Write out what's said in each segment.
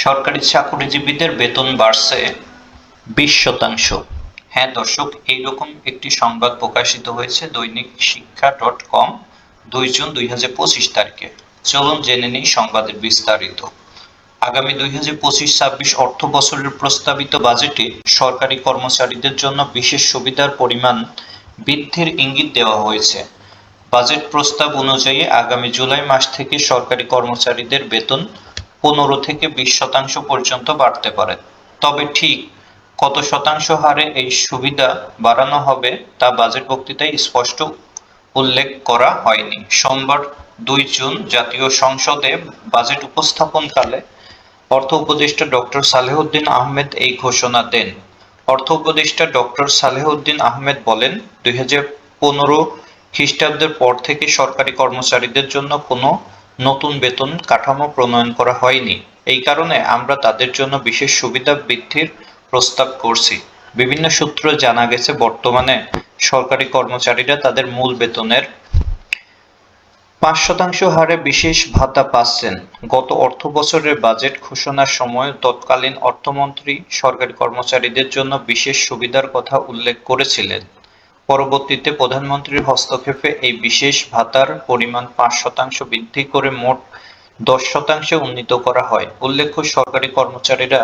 সরকারি চাকরিজীবীদের বেতন বাড়ছে 20%। হ্যাঁ দর্শক, এইরকম একটি সংবাদ প্রকাশিত হয়েছে দৈনিক শিক্ষা.com 2 জুন 2025 তারিখে। চলুন জেনে নিই সংবাদের বিস্তারিত। আগামী 2025-26 অর্থ বছরের প্রস্তাবিত বাজেটে সরকারি কর্মচারীদের জন্য বিশেষ সুবিধার পরিমাণ বৃদ্ধির ইঙ্গিত দেওয়া হয়েছে। বাজেট প্রস্তাব অনুযায়ী আগামী জুলাই মাস থেকে সরকারি কর্মচারীদের বেতন 15 থেকে 20% পর্যন্ত বাড়তে পারে। তবে ঠিক কত শতাংশ হারে এই সুবিধা বাড়ানো হবে তা বাজেট বক্তৃতায় স্পষ্ট উল্লেখ করা হয়নি। সোমবার 2 জুন জাতীয় সংসদে বাজেট উপস্থাপনকালে অর্থ উপদেষ্টা ডক্টর সালেহউদ্দিন আহমেদ এই ঘোষণা দেন। অর্থ উপদেষ্টা ডক্টর সালেহউদ্দিন আহমেদ বলেন, 2015 খ্রিস্টাব্দের পর থেকে সরকারি কর্মচারীদের জন্য কোনো নতুন বেতন কাঠামো প্রণয়ন করা হয়নি। এই কারণে আমরা তাদের জন্য বিশেষ সুবিধা বৃদ্ধির প্রস্তাব করছি। বিভিন্ন সূত্রে জানা গেছে, বর্তমানে সরকারি কর্মচারীরা তাদের মূল বেতনের 5% হারে বিশেষ ভাতা পাচ্ছেন। গত অর্থ বছরের বাজেট ঘোষণার সময় তৎকালীন অর্থমন্ত্রী সরকারি কর্মচারীদের জন্য বিশেষ সুবিধার কথা উল্লেখ করেছিলেন। পরবর্তীতে প্রধানমন্ত্রীর হস্তক্ষেপে এই বিশেষ ভাতার পরিমাণ 5% বৃদ্ধি করে মোট 10% উন্নীত করা হয়। উল্লেখ্য, সরকারি কর্মচারীরা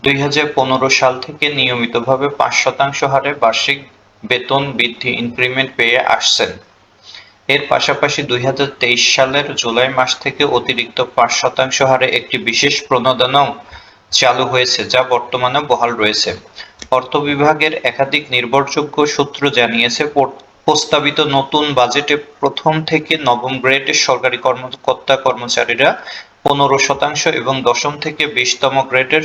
2015 সাল থেকে নিয়মিতভাবে 5% হারে বার্ষিক বেতন বৃদ্ধি ইনক্রিমেন্ট পেয়ে আসছেন। এর পাশাপাশি 2023 সালের জুলাই মাস থেকে অতিরিক্ত 5% হারে একটি বিশেষ প্রণোদনাও চালু হয়েছে, যা বর্তমানে বহাল রয়েছে। অর্থ বিভাগের একাধিক নির্ভরযোগ্য সূত্র জানিয়েছে, প্রস্তাবিত নতুন বাজেটে প্রথম থেকে নবম গ্রেডের সরকারি কর্মচারীরা 15% এবং দশম থেকে 20তম গ্রেডের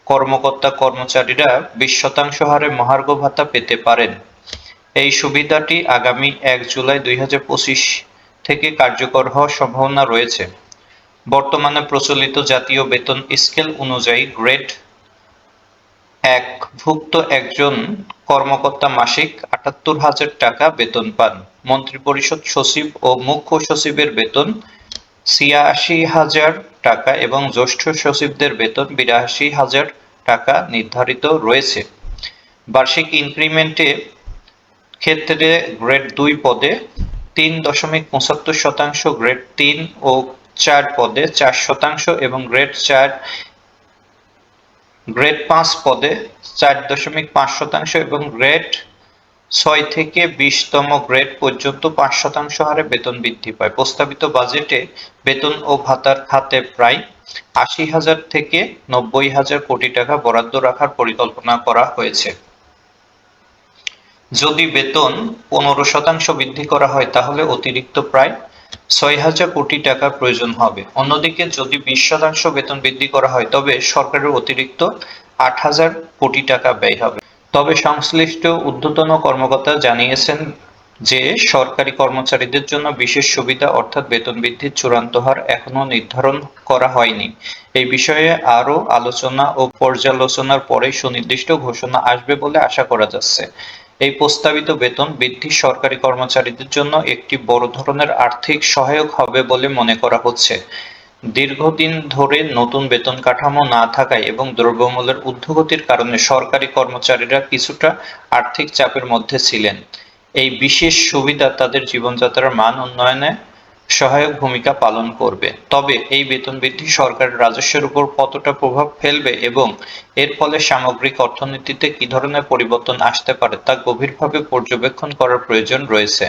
কর্মকর্তা-কর্মচারীরা 20% হারে মহার্ঘ ভাতা পেতে পারেন। এই সুবিধাটি আগামী 1 জুলাই 2025 থেকে কার্যকর হওয়ার সম্ভাবনা রয়েছে। বর্তমানে প্রচলিত জাতীয় বেতন স্কেল অনুযায়ী গ্রেড 1 ভুক্ত একজন কর্মকর্তা মাসিক 78,000 টাকা বেতন পান। মন্ত্রিপরিষদ সচিব ও মুখ্য সচিবের বেতন 86,000 টাকা এবং জ্যেষ্ঠ সচিবদের বেতন 82,000 টাকা নির্ধারিত রয়েছে। বার্ষিক ইনক্রিমেন্টের ক্ষেত্রে গ্রেড 2 পদে 3.75%, গ্রেড 3 ও 4 পদে 4% এবং গ্রেড 5 পদে 4.5% এবং গ্রেড 6 থেকে 20তম গ্রেড পর্যন্ত 5% হারে বেতন বৃদ্ধি পায়। প্রস্তাবিত বাজেটে বেতন ও ভাতার খাতে প্রায় 80,000 থেকে 90,000 কোটি টাকা বরাদ্দ রাখার পরিকল্পনা করা হয়েছে। যদি বেতন 15% বৃদ্ধি করা হয় তাহলে অতিরিক্ত প্রায় 6,000 কোটি টাকার প্রয়োজন হবে। অন্যদিকে যদি 20% বেতন বৃদ্ধি করা হয় তবে সরকারের অতিরিক্ত 8,000 কোটি টাকা ব্যয় হবে। তবে সংশ্লিষ্ট ঊর্ধ্বতন কর্মকর্তা জানিয়েছেন যে সরকারি কর্মচারীদের জন্য বিশেষ সুবিধা অর্থাৎ বেতন বৃদ্ধির চূড়ান্ত হার এখনো নির্ধারণ করা হয়নি। এই বিষয়ে আরও আলোচনা ও পর্যালোচনার পরেই সুনির্দিষ্ট ঘোষণা আসবে বলে আশা করা যাচ্ছে। এই প্রস্তাবিত বেতন বৃদ্ধি সরকারি কর্মচারীদের জন্য একটি বড় ধরনের আর্থিক সহায়ক হবে বলে মনে করা হচ্ছে। দীর্ঘদিন ধরে নতুন বেতন কাঠামো না থাকায় এবং দ্রব্যমূল্যের ঊর্ধ্বগতির কারণে সরকারি কর্মচারীরা কিছুটা আর্থিক চাপের মধ্যে ছিলেন। এই বিশেষ সুবিধা তাদের জীবনযাত্রার মান উন্নয়নে সহায়ক ভূমিকা পালন করবে। তবে এই বেতন বৃদ্ধি সরকারের রাজস্বের উপর কতটা প্রভাব ফেলবে এবং এর ফলে সামগ্রিক অর্থনীতিতে কি ধরনের পরিবর্তন আসতে পারে তা গভীরভাবে পর্যবেক্ষণ করার প্রয়োজন রয়েছে।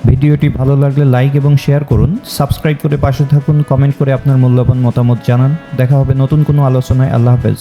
ভিডিওটি ভালো লাগলে লাইক এবং শেয়ার করুন, সাবস্ক্রাইব করে পাশে থাকুন, কমেন্ট করে আপনার মূল্যবান মতামত জানান। দেখা হবে নতুন কোনো আলোচনায়। আল্লাহ হাফেজ।